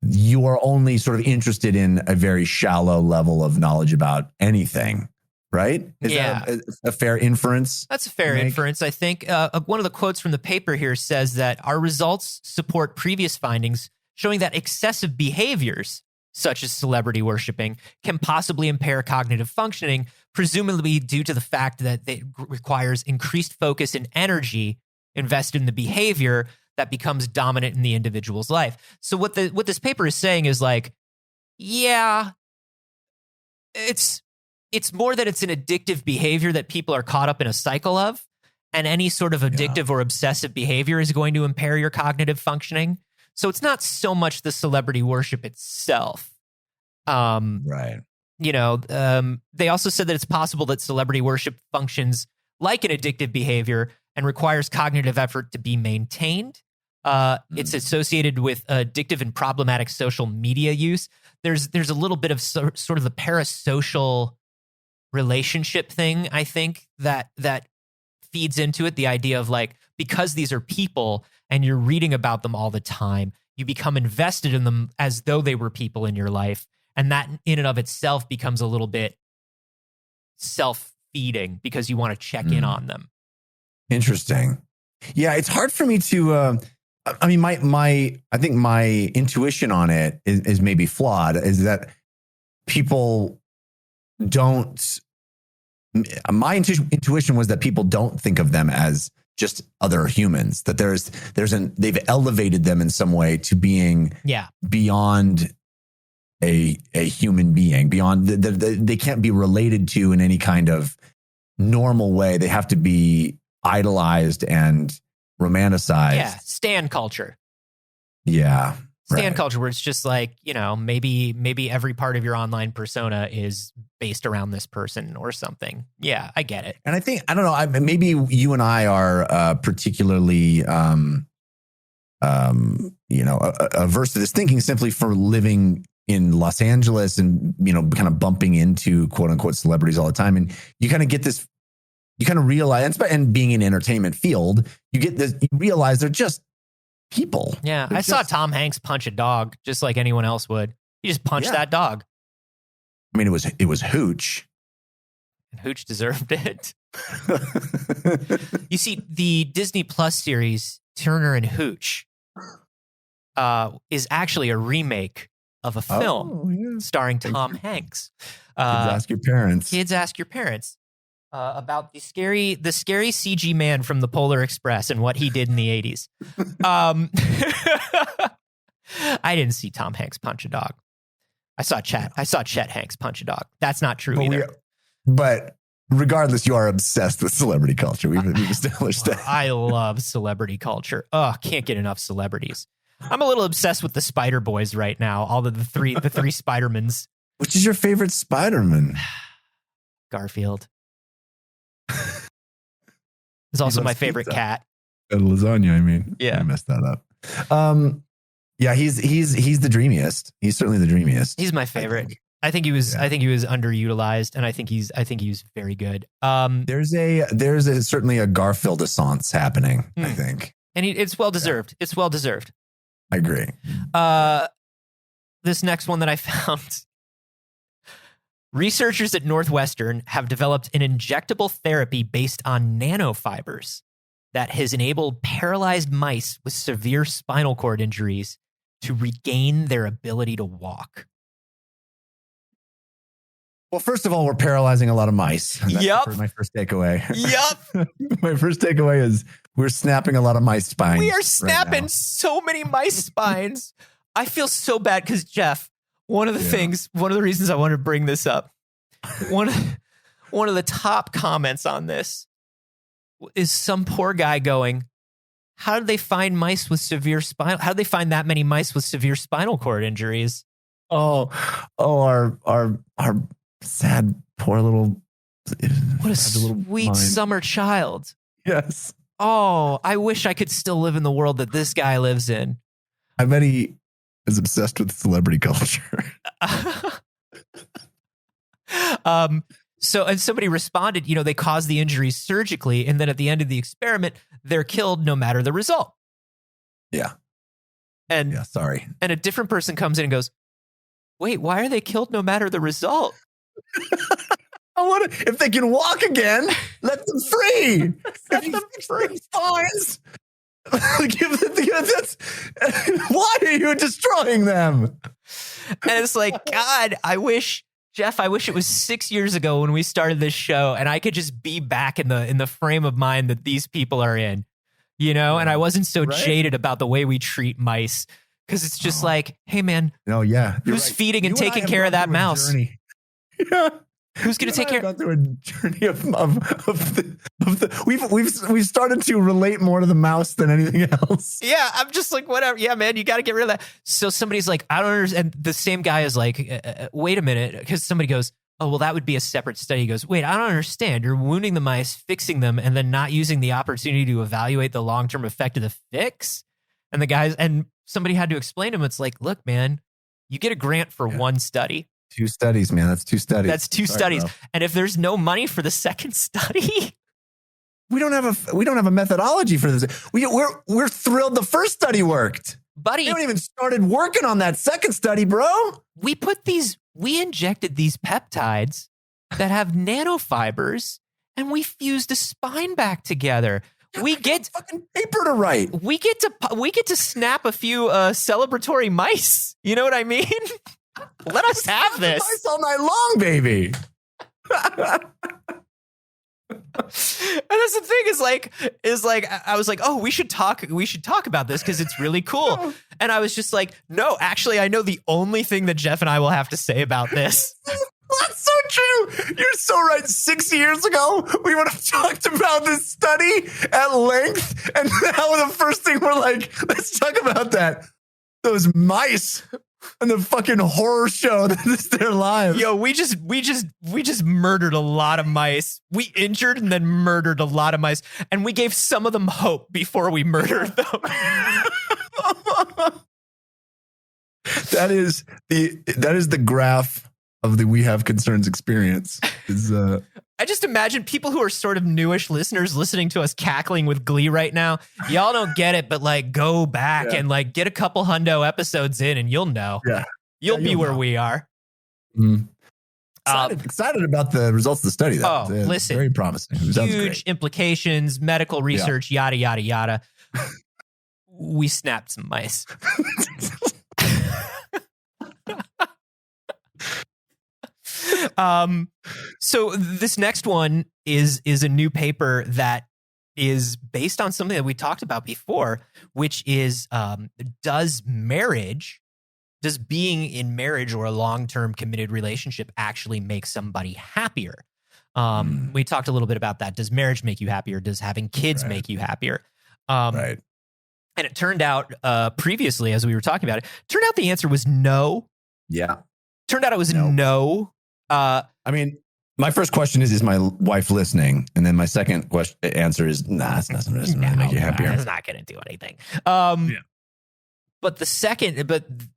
[SPEAKER 2] you are only sort of interested in a very shallow level of knowledge about anything. Right? Is that a fair inference?
[SPEAKER 1] That's a fair inference, I think. One of the quotes from the paper here says that our results support previous findings showing that excessive behaviors, such as celebrity worshiping, can possibly impair cognitive functioning, presumably due to the fact that it requires increased focus and energy invested in the behavior that becomes dominant in the individual's life. So what this paper is saying is like, yeah, it's more that it's an addictive behavior that people are caught up in a cycle of, and any sort of addictive or obsessive behavior is going to impair your cognitive functioning. So it's not so much the celebrity worship itself.
[SPEAKER 2] Right.
[SPEAKER 1] They also said that it's possible that celebrity worship functions like an addictive behavior and requires cognitive effort to be maintained. It's associated with addictive and problematic social media use. There's a little bit of sort of the parasocial relationship thing, I think, that feeds into it. The idea of like, because these are people and you're reading about them all the time, you become invested in them as though they were people in your life. And that in and of itself becomes a little bit self-feeding because you want to check in on them.
[SPEAKER 2] Interesting. Yeah, it's hard for me to, I think my intuition on it is maybe flawed, is that people don't, my intuition was that people don't think of them as just other humans, that they've elevated them in some way to being beyond a human being, beyond they can't be related to in any kind of normal way. They have to be idolized and romanticized.
[SPEAKER 1] Yeah, stan culture.
[SPEAKER 2] Yeah.
[SPEAKER 1] Stan culture, where it's just like, maybe every part of your online persona is based around this person or something. Yeah, I get it.
[SPEAKER 2] And I think, I don't know, maybe you and I are particularly, averse to this thinking simply for living in Los Angeles and, kind of bumping into quote unquote celebrities all the time. And you kind of get this, you kind of realize, and being in entertainment field, you realize they're just people.
[SPEAKER 1] Yeah. I saw Tom Hanks punch a dog just like anyone else would. He just punched that dog.
[SPEAKER 2] I mean, it was Hooch.
[SPEAKER 1] And Hooch deserved it. You see, the Disney Plus series, Turner and Hooch, is actually a remake of a film starring Tom Hanks.
[SPEAKER 2] Kids Ask Your Parents.
[SPEAKER 1] Kids Ask Your Parents. About the scary CG man from the Polar Express and what he did in the 80s. I didn't see Tom Hanks punch a dog. I saw Chet Hanks punch a dog. That's not true either.
[SPEAKER 2] But regardless, you are obsessed with celebrity culture. We've established that.
[SPEAKER 1] I love celebrity culture. Can't get enough celebrities. I'm a little obsessed with the Spider Boys right now. All the three Spider-Mans.
[SPEAKER 2] Which is your favorite Spider-Man?
[SPEAKER 1] Garfield. It's also my favorite cat.
[SPEAKER 2] Lasagna, I mean.
[SPEAKER 1] Yeah.
[SPEAKER 2] I messed that up. Yeah, he's the dreamiest. He's certainly the dreamiest.
[SPEAKER 1] He's my favorite. I think he was underutilized, and I think he's very good.
[SPEAKER 2] There's certainly a Garfield-essence happening, I think.
[SPEAKER 1] And it's well deserved. Yeah. It's well deserved.
[SPEAKER 2] I agree.
[SPEAKER 1] This next one that I found. Researchers at Northwestern have developed an injectable therapy based on nanofibers that has enabled paralyzed mice with severe spinal cord injuries to regain their ability to walk.
[SPEAKER 2] Well, first of all, we're paralyzing a lot of mice.
[SPEAKER 1] Yep.
[SPEAKER 2] My first takeaway.
[SPEAKER 1] Yep.
[SPEAKER 2] My first takeaway is we're snapping a lot of mice spines.
[SPEAKER 1] We are snapping so many mice spines. I feel so bad because, Jeff, one of the reasons I wanted to bring this up, one of the top comments on this is some poor guy going, how did they find mice with severe how did they find that many mice with severe spinal cord injuries?
[SPEAKER 2] Oh, our sad, poor little
[SPEAKER 1] What a sweet summer child.
[SPEAKER 2] Yes.
[SPEAKER 1] Oh, I wish I could still live in the world that this guy lives in.
[SPEAKER 2] I bet he is obsessed with celebrity culture.
[SPEAKER 1] So, and somebody responded, they caused the injuries surgically, and then at the end of the experiment, they're killed no matter the result.
[SPEAKER 2] Yeah.
[SPEAKER 1] And
[SPEAKER 2] yeah, sorry.
[SPEAKER 1] And a different person comes in and goes, wait, why are they killed no matter the result?
[SPEAKER 2] If they can walk again, let them free. Let them free. Spines. Why are you destroying them?
[SPEAKER 1] And it's like, God, I wish it was 6 years ago when we started this show and I could just be back in the frame of mind that these people are in, and I wasn't so jaded about the way we treat mice. Because it's just like, hey, man, who's feeding and taking care of that mouse?
[SPEAKER 2] Yeah.
[SPEAKER 1] Who's going to take care?
[SPEAKER 2] Gone through a journey of we've started to relate more to the mouse than anything else.
[SPEAKER 1] Yeah, I'm just like, whatever. Yeah, man, you got to get rid of that. So somebody's like, I don't understand. And the same guy is like, wait a minute, because somebody goes, oh, well, that would be a separate study. He goes, wait, I don't understand. You're wounding the mice, fixing them, and then not using the opportunity to evaluate the long-term effect of the fix. And somebody had to explain to him. It's like, look, man, you get a grant for one study.
[SPEAKER 2] 2 studies, man. That's 2 studies.
[SPEAKER 1] That's 2 studies. Bro. And if there's no money for the second study,
[SPEAKER 2] we don't have a methodology for this. We're thrilled the first study worked.
[SPEAKER 1] Buddy,
[SPEAKER 2] we haven't even started working on that second study, bro.
[SPEAKER 1] We injected these peptides that have nanofibers and we fused a spine back together. We get
[SPEAKER 2] fucking paper to write.
[SPEAKER 1] We get to snap a few celebratory mice. You know what I mean? Let us have this.
[SPEAKER 2] Mice all night long, baby.
[SPEAKER 1] And that's the thing is like I was like, oh, we should talk about this because it's really cool. And I was just like, no, actually, I know the only thing that Jeff and I will have to say about this.
[SPEAKER 2] That's so true. You're so right. 6 years ago, we would have talked about this study at length. And now the first thing we're like, let's talk about that. Those mice and the fucking horror show that is their lives.
[SPEAKER 1] Yo, we just murdered a lot of mice. We injured and then murdered a lot of mice. And we gave some of them hope before we murdered them.
[SPEAKER 2] That is the graph of the We Have Concerns experience.
[SPEAKER 1] I just imagine people who are sort of newish listeners listening to us cackling with glee right now. Y'all don't get it, but like go back and like get a couple hundo episodes in and you'll know.
[SPEAKER 2] Yeah.
[SPEAKER 1] You'll be where we are.
[SPEAKER 2] Mm. Excited about the results of the study, though.
[SPEAKER 1] Oh, listen.
[SPEAKER 2] Very promising.
[SPEAKER 1] Huge implications, medical research, yada, yada, yada. We snapped some mice. So this next one is a new paper that is based on something that we talked about before, which is does being in marriage or a long-term committed relationship actually make somebody happier? We talked a little bit about that. Does marriage make you happier? Does having kids make you happier?
[SPEAKER 2] Right.
[SPEAKER 1] And it turned out previously, as we were talking about it, turned out the answer was no.
[SPEAKER 2] Yeah.
[SPEAKER 1] Turned out it was no.
[SPEAKER 2] I mean, my first question is my wife listening? And then my second answer is, nah, it's not going to make you happier.
[SPEAKER 1] It's not going to do anything. But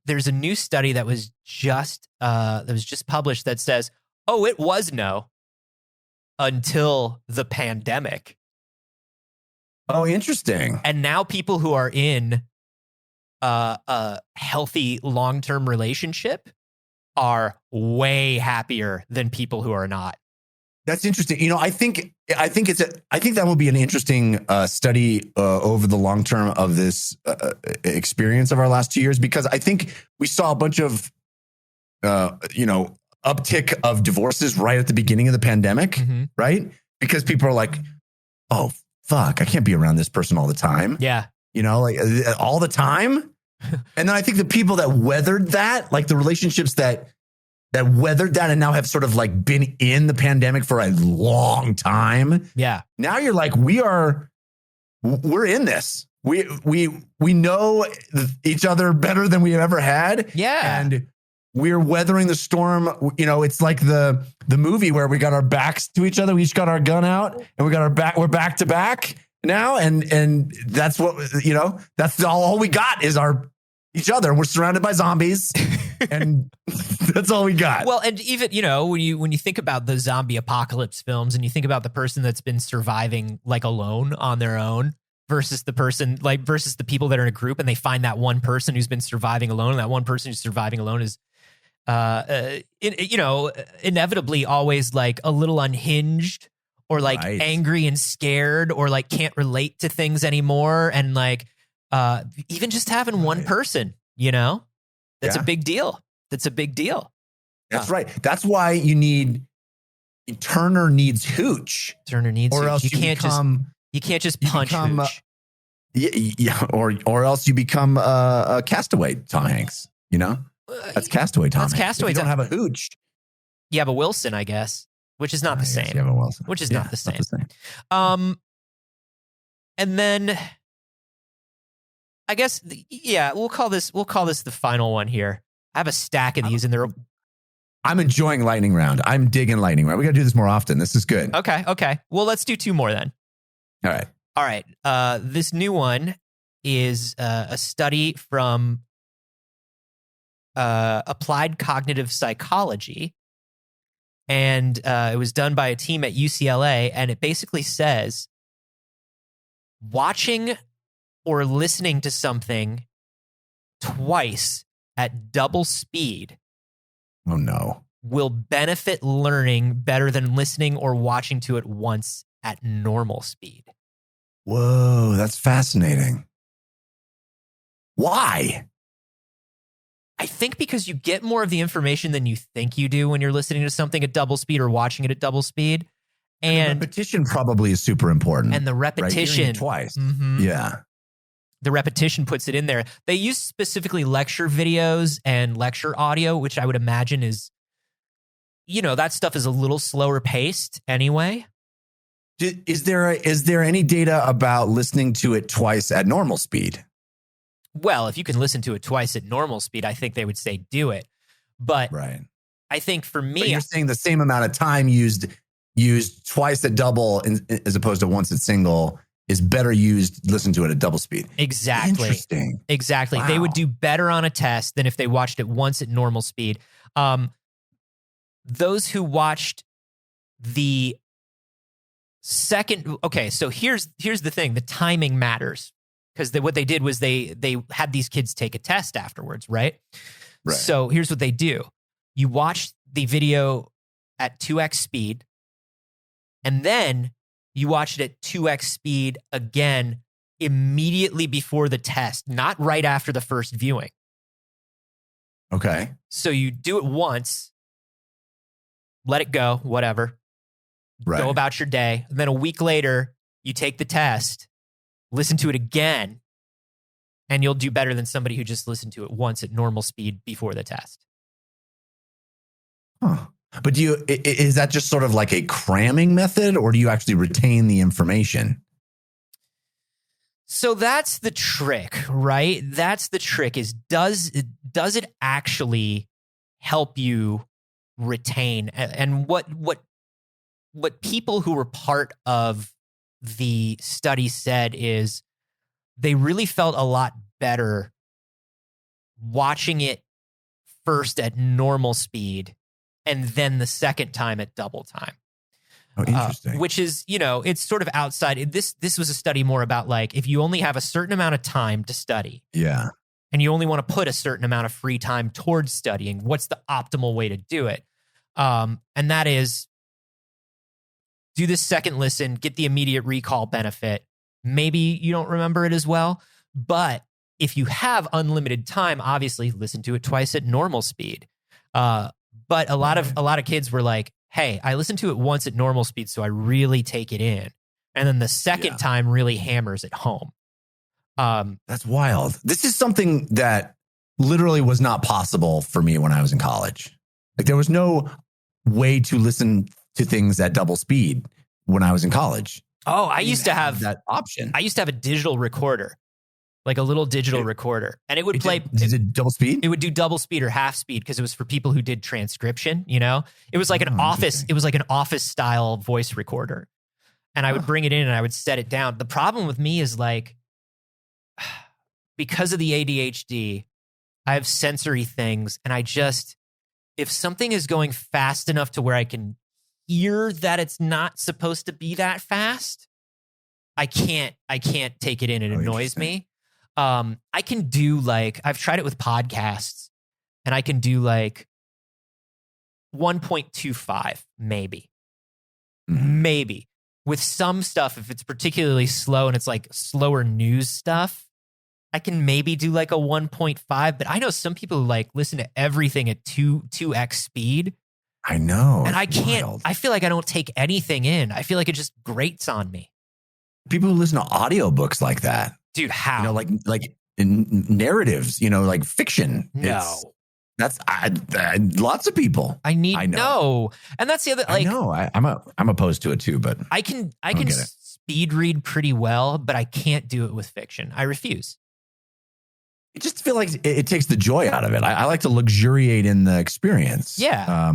[SPEAKER 1] there's a new study that was just published that says, oh, it was no until the pandemic.
[SPEAKER 2] Oh, interesting.
[SPEAKER 1] And now people who are in a healthy long-term relationship are way happier than people who are not.
[SPEAKER 2] That's interesting. I think that will be an interesting study over the long term of this experience of our last 2 years, because I think we saw a bunch of uptick of divorces right at the beginning of the pandemic, right? Because people are like, oh fuck, I can't be around this person all the time.
[SPEAKER 1] Yeah,
[SPEAKER 2] like all the time. And then I think the people that weathered that, like the relationships that weathered that and now have sort of like been in the pandemic for a long time.
[SPEAKER 1] Yeah.
[SPEAKER 2] Now you're like, we're in this. We know each other better than we have ever had.
[SPEAKER 1] Yeah.
[SPEAKER 2] And we're weathering the storm. You know, it's like the movie where we got our backs to each other. We each got our gun out and we're back to back now. And that's what, you know, that's all we got is each other. We're surrounded by zombies and that's all we got.
[SPEAKER 1] Well, and even, you know, when you think about the zombie apocalypse films and you think about the person that's been surviving like alone on their own versus the people that are in a group and they find that one person who's been surviving alone. And that one person who's surviving alone is, you know, inevitably always like a little unhinged or like angry and scared or like can't relate to things anymore. And like, even just having one person, you know, that's a big deal. That's a big deal.
[SPEAKER 2] That's right. That's why Turner needs Hooch.
[SPEAKER 1] Turner needs
[SPEAKER 2] or
[SPEAKER 1] Hooch.
[SPEAKER 2] else you can't just
[SPEAKER 1] punch Hooch.
[SPEAKER 2] Or else you become a Castaway Tom Hanks, you know? That's Castaway Tom Hanks.
[SPEAKER 1] Castaway.
[SPEAKER 2] If you don't have a Hooch.
[SPEAKER 1] You have a Wilson, I guess, which is not the same.
[SPEAKER 2] You have a Wilson.
[SPEAKER 1] Which is not the same.
[SPEAKER 2] Not
[SPEAKER 1] and then I guess, we'll call this the final one here. I have a stack of these in there.
[SPEAKER 2] I'm enjoying lightning round. I'm digging lightning round. We got to do this more often. This is good.
[SPEAKER 1] Okay. Well, let's do 2 more then.
[SPEAKER 2] All right.
[SPEAKER 1] This new one is a study from Applied Cognitive Psychology. And it was done by a team at UCLA. And it basically says watching or listening to something twice at double speed
[SPEAKER 2] oh no
[SPEAKER 1] will benefit learning better than listening or watching to it once at normal speed.
[SPEAKER 2] Whoa, that's fascinating. Why?
[SPEAKER 1] I think because you get more of the information than you think you do when you're listening to something at double speed or watching it at double speed. And
[SPEAKER 2] the repetition probably is super important.
[SPEAKER 1] And the repetition.
[SPEAKER 2] Right? Twice.
[SPEAKER 1] Mm-hmm.
[SPEAKER 2] Yeah.
[SPEAKER 1] The repetition puts it in there. They use specifically lecture videos and lecture audio, which I would imagine is, you know, that stuff is a little slower paced anyway.
[SPEAKER 2] Is there any data about listening to it twice at normal speed?
[SPEAKER 1] Well, if you can listen to it twice at normal speed, I think they would say do it. But
[SPEAKER 2] right.
[SPEAKER 1] I think for me,
[SPEAKER 2] but you're saying the same amount of time used twice at double as opposed to once at single is better used, listen to it at double speed.
[SPEAKER 1] Exactly.
[SPEAKER 2] Interesting.
[SPEAKER 1] Exactly.
[SPEAKER 2] Wow.
[SPEAKER 1] They would do better on a test than if they watched it once at normal speed. Those who watched the second, okay, so here's the thing. The timing matters because what they did was they had these kids take a test afterwards, right?
[SPEAKER 2] Right.
[SPEAKER 1] So here's what they do. You watch the video at 2x speed and then you watch it at 2x speed again immediately before the test, not right after the first viewing.
[SPEAKER 2] Okay.
[SPEAKER 1] So you do it once, let it go, whatever.
[SPEAKER 2] Right.
[SPEAKER 1] Go about your day. And then a week later, you take the test, listen to it again, and you'll do better than somebody who just listened to it once at normal speed before the test.
[SPEAKER 2] Huh. But is that just sort of like a cramming method, or do you actually retain the information?
[SPEAKER 1] So that's the trick, right? That's the trick is does it actually help you retain? And what people who were part of the study said is they really felt a lot better watching it first at normal speed and then the second time at double time.
[SPEAKER 2] Oh, interesting.
[SPEAKER 1] Which is, you know, it's sort of outside. This was a study more about like if you only have a certain amount of time to study.
[SPEAKER 2] Yeah.
[SPEAKER 1] And you only want to put a certain amount of free time towards studying, what's the optimal way to do it? And that is do this second listen, get the immediate recall benefit. Maybe you don't remember it as well, but if you have unlimited time, obviously listen to it twice at normal speed. But a lot of kids were like, hey, I listened to it once at normal speed, so I really take it in. And then the second time really hammers it home.
[SPEAKER 2] That's wild. This is something that literally was not possible for me when I was in college. Like there was no way to listen to things at double speed when I was in college.
[SPEAKER 1] Oh, I used to have
[SPEAKER 2] that option.
[SPEAKER 1] I used to have a digital recorder. like a little digital recorder, and it would play.
[SPEAKER 2] Is it double speed?
[SPEAKER 1] It would do double speed or half speed because it was for people who did transcription. You know, it was like an office. It was like an office style voice recorder, and I would bring it in and I would set it down. The problem with me is like, because of the ADHD, I have sensory things, and I just, if something is going fast enough to where I can hear that it's not supposed to be that fast, I can't take it in. It annoys me. I can do like, I've tried it with podcasts, and I can do like 1.25, maybe with some stuff. If it's particularly slow and it's like slower news stuff, I can maybe do like a 1.5, but I know some people who like listen to everything at 2x speed.
[SPEAKER 2] I know.
[SPEAKER 1] And I can't, wild. I feel like I don't take anything in. I feel like it just grates on me.
[SPEAKER 2] People who listen to audiobooks like that.
[SPEAKER 1] Dude, how?
[SPEAKER 2] You know, like in narratives, you know, like fiction.
[SPEAKER 1] No.
[SPEAKER 2] That's lots of people.
[SPEAKER 1] I know. And that's the other, like,
[SPEAKER 2] I know. I'm opposed to it too, but
[SPEAKER 1] I can speed read pretty well, but I can't do it with fiction. I refuse.
[SPEAKER 2] I just feel like it takes the joy out of it. I like to luxuriate in the experience.
[SPEAKER 1] Yeah.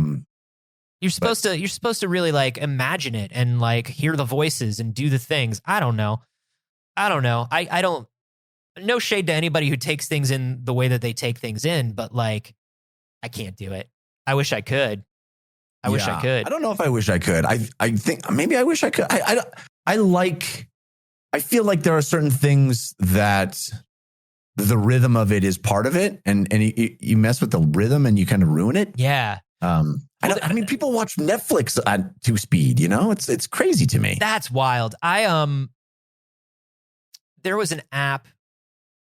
[SPEAKER 1] You're supposed to really like imagine it and like hear the voices and do the things. I don't know. I don't, no shade to anybody who takes things in the way that they take things in, but like, I can't do it. I wish I could. I wish I could.
[SPEAKER 2] I don't know if I wish I could. I think maybe I wish I could. I feel like there are certain things that the rhythm of it is part of it, and you mess with the rhythm and you kind of ruin it.
[SPEAKER 1] Yeah.
[SPEAKER 2] I mean, people watch Netflix at 2 speed. You know, it's crazy to me.
[SPEAKER 1] That's wild. There was an app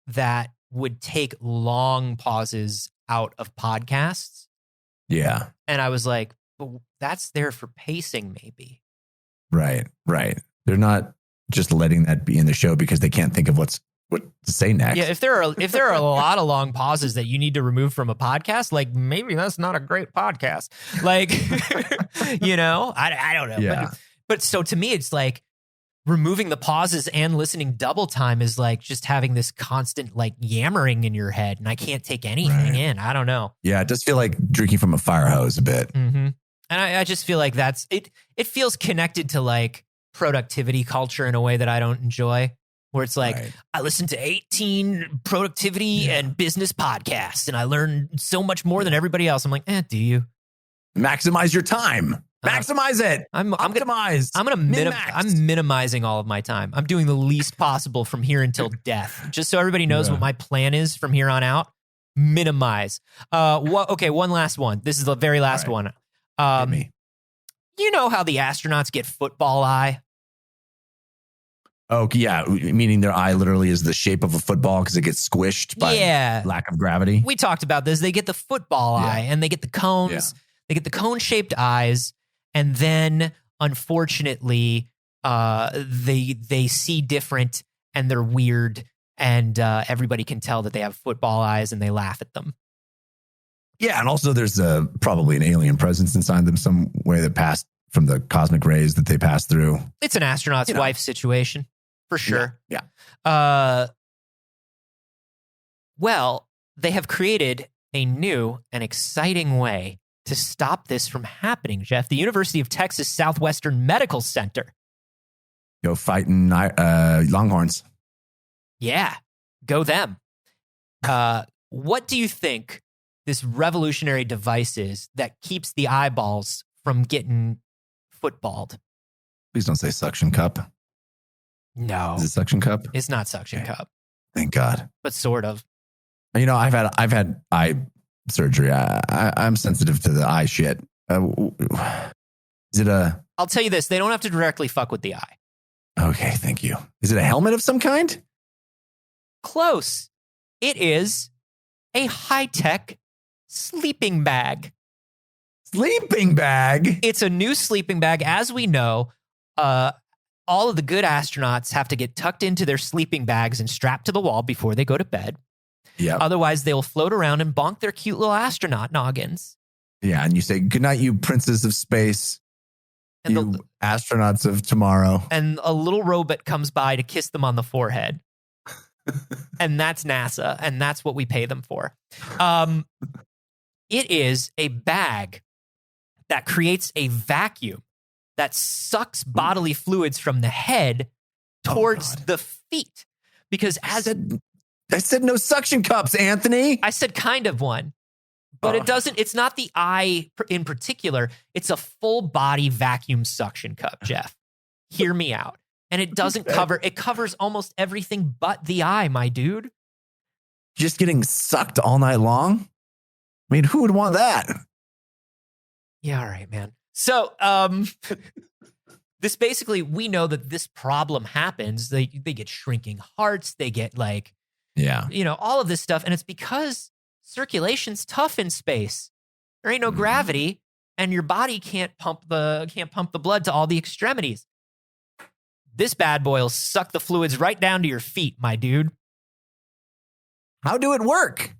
[SPEAKER 1] that would take long pauses out of podcasts.
[SPEAKER 2] Yeah.
[SPEAKER 1] And I was like, well, that's there for pacing, maybe.
[SPEAKER 2] Right. They're not just letting that be in the show because they can't think of what to say next.
[SPEAKER 1] Yeah, if there are a lot of long pauses that you need to remove from a podcast, like maybe that's not a great podcast. Like, you know, I don't know.
[SPEAKER 2] Yeah.
[SPEAKER 1] But so to me, it's like removing the pauses and listening double time is like just having this constant like yammering in your head, and I can't take anything in. I don't know.
[SPEAKER 2] Yeah, it does feel like drinking from a fire hose a bit.
[SPEAKER 1] Mm-hmm. And I just feel like that's it. It feels connected to like productivity culture in a way that I don't enjoy. Where it's like, I listened to 18 productivity and business podcasts, and I learned so much more than everybody else. I'm like, do you?
[SPEAKER 2] Maximize your time. Maximize it. I'm
[SPEAKER 1] minimizing all of my time. I'm doing the least possible from here until death. Just so everybody knows what my plan is from here on out. Minimize. Okay, one last one. This is the very last one. You know how the astronauts get football eye?
[SPEAKER 2] Oh, yeah. Meaning their eye literally is the shape of a football because it gets squished by lack of gravity.
[SPEAKER 1] We talked about this. They get the football eye, and they get the cones. Yeah. They get the cone-shaped eyes. And then, unfortunately, they see different, and they're weird. And everybody can tell that they have football eyes, and they laugh at them.
[SPEAKER 2] Yeah. And also there's probably an alien presence inside them some way that passed from the cosmic rays that they pass through.
[SPEAKER 1] It's an astronaut's wife situation. For sure.
[SPEAKER 2] Yeah.
[SPEAKER 1] Well, they have created a new and exciting way to stop this from happening, Jeff. The University of Texas Southwestern Medical Center.
[SPEAKER 2] Go fighting Longhorns.
[SPEAKER 1] Yeah, go them. What do you think this revolutionary device is that keeps the eyeballs from getting footballed?
[SPEAKER 2] Please don't say suction cup.
[SPEAKER 1] No.
[SPEAKER 2] Is it suction cup?
[SPEAKER 1] It's not suction cup.
[SPEAKER 2] Thank God.
[SPEAKER 1] But sort of.
[SPEAKER 2] You know, I've had eye surgery. I'm sensitive to the eye shit. Is it a...
[SPEAKER 1] I'll tell you this. They don't have to directly fuck with the eye.
[SPEAKER 2] Okay, thank you. Is it a helmet of some kind?
[SPEAKER 1] Close. It is a high-tech sleeping bag.
[SPEAKER 2] Sleeping bag?
[SPEAKER 1] It's a new sleeping bag. As we know, all of the good astronauts have to get tucked into their sleeping bags and strapped to the wall before they go to bed.
[SPEAKER 2] Yeah.
[SPEAKER 1] Otherwise, they'll float around and bonk their cute little astronaut noggins.
[SPEAKER 2] Yeah, and you say, good night, you princes of space, and you astronauts of tomorrow.
[SPEAKER 1] And a little robot comes by to kiss them on the forehead. And that's NASA, and that's what we pay them for. It is a bag that creates a vacuum that sucks bodily fluids from the head towards the feet. Because
[SPEAKER 2] I said no suction cups, Anthony.
[SPEAKER 1] I said kind of one, but it's not the eye in particular. It's a full body vacuum suction cup, Jeff. Hear me out. And it doesn't it covers almost everything but the eye, my dude.
[SPEAKER 2] Just getting sucked all night long? I mean, who would want that?
[SPEAKER 1] Yeah, all right, man. So, this basically, we know that this problem happens. They get shrinking hearts. They get all of this stuff. And it's because circulation's tough in space. There ain't no gravity, and your body can't pump the blood to all the extremities. This bad boy will suck the fluids right down to your feet, my dude.
[SPEAKER 2] How do it work?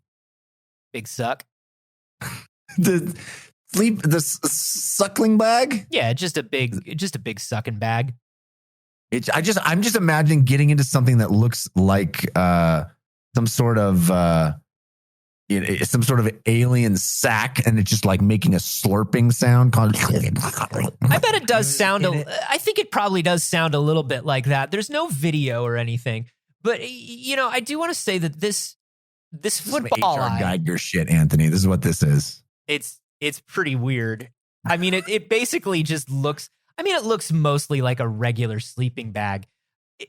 [SPEAKER 1] Big suck.
[SPEAKER 2] The suckling bag?
[SPEAKER 1] Yeah, just a big sucking bag.
[SPEAKER 2] I'm just imagining getting into something that looks like some sort of alien sack, and it's just like making a slurping sound.
[SPEAKER 1] I bet it does sound. I think it probably does sound a little bit like that. There's no video or anything, but I do want to say that this football eye
[SPEAKER 2] Geiger shit, Anthony. This is what this is.
[SPEAKER 1] It's pretty weird. I mean, it basically just looks. I mean, it looks mostly like a regular sleeping bag,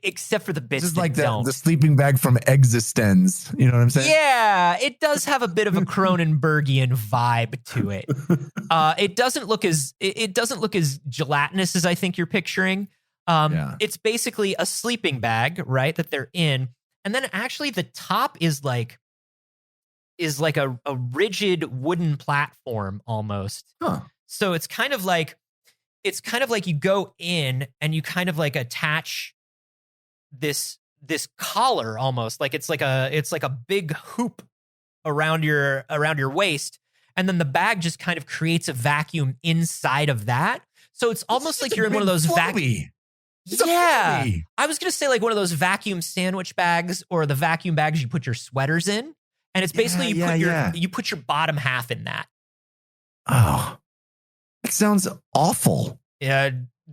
[SPEAKER 1] except for the bits
[SPEAKER 2] this is
[SPEAKER 1] that
[SPEAKER 2] like
[SPEAKER 1] don't.
[SPEAKER 2] The sleeping bag from Existenz. You know what I'm saying?
[SPEAKER 1] Yeah, it does have a bit of a Cronenbergian vibe to it. It doesn't look as gelatinous as I think you're picturing. It's basically a sleeping bag, right, that they're in, and then actually the top is like a rigid wooden platform almost.
[SPEAKER 2] Huh.
[SPEAKER 1] So it's kind of like you go in and you kind of like attach this collar almost, like it's like a big hoop around your waist, and then the bag just kind of creates a vacuum inside of that. So it's almost like you're in one of those vacuum. Yeah, I was gonna say like one of those vacuum sandwich bags or the vacuum bags you put your sweaters in, and it's basically you put your bottom half in that.
[SPEAKER 2] Oh, it sounds awful.
[SPEAKER 1] Yeah.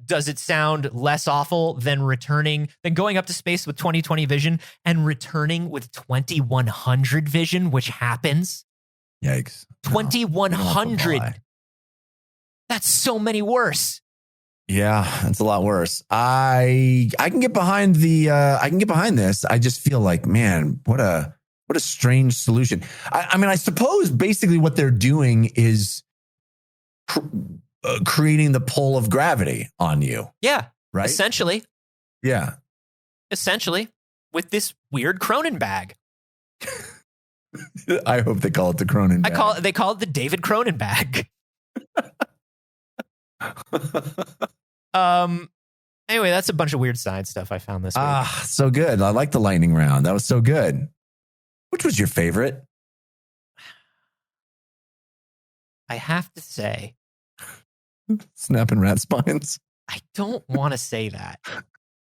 [SPEAKER 1] Does it sound less awful than going up to space with 20/20 vision and returning with 2100 vision, which happens?
[SPEAKER 2] Yikes.
[SPEAKER 1] 2100. That's so many worse.
[SPEAKER 2] Yeah, that's a lot worse. I can get behind this. I just feel like, man, what a strange solution. I mean, I suppose basically what they're doing is creating the pull of gravity on you.
[SPEAKER 1] Yeah.
[SPEAKER 2] Right.
[SPEAKER 1] Essentially.
[SPEAKER 2] Yeah.
[SPEAKER 1] Essentially, with this weird Cronin bag.
[SPEAKER 2] I hope they call it the Cronin bag.
[SPEAKER 1] They call it the David Cronin bag. Anyway, that's a bunch of weird science stuff I found this week.
[SPEAKER 2] So good. I like the lightning round. That was so good. Which was your favorite?
[SPEAKER 1] I have to say,
[SPEAKER 2] snapping rat spines.
[SPEAKER 1] I don't want to say that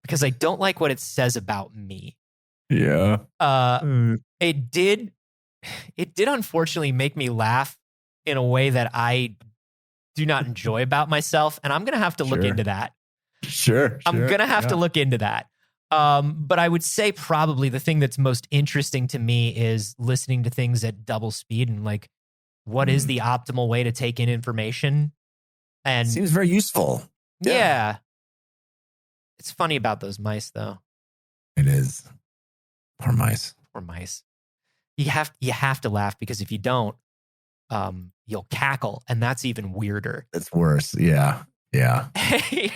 [SPEAKER 1] because I don't like what it says about me.
[SPEAKER 2] Yeah.
[SPEAKER 1] It did unfortunately make me laugh in a way that I do not enjoy about myself, and I'm going to have to look into that.
[SPEAKER 2] Sure.
[SPEAKER 1] I'm going to have to look into that. But I would say probably the thing that's most interesting to me is listening to things at double speed and like, what is the optimal way to take in information? And
[SPEAKER 2] seems very useful.
[SPEAKER 1] Yeah. It's funny about those mice though.
[SPEAKER 2] It is. Poor mice.
[SPEAKER 1] Poor mice. You have to laugh because if you don't, you'll cackle, and that's even weirder.
[SPEAKER 2] It's worse. Yeah. Yeah.
[SPEAKER 1] Hey,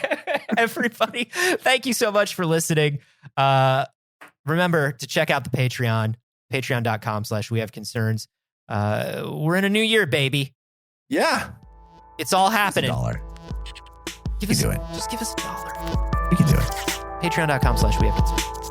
[SPEAKER 1] everybody, thank you so much for listening. Remember to check out the Patreon, patreon.com/wehaveconcerns. We're in a new year, baby.
[SPEAKER 2] Yeah.
[SPEAKER 1] It's all happening.
[SPEAKER 2] $1.
[SPEAKER 1] Just give us $1.
[SPEAKER 2] We can do it.
[SPEAKER 1] Patreon.com/wehaveconcerns.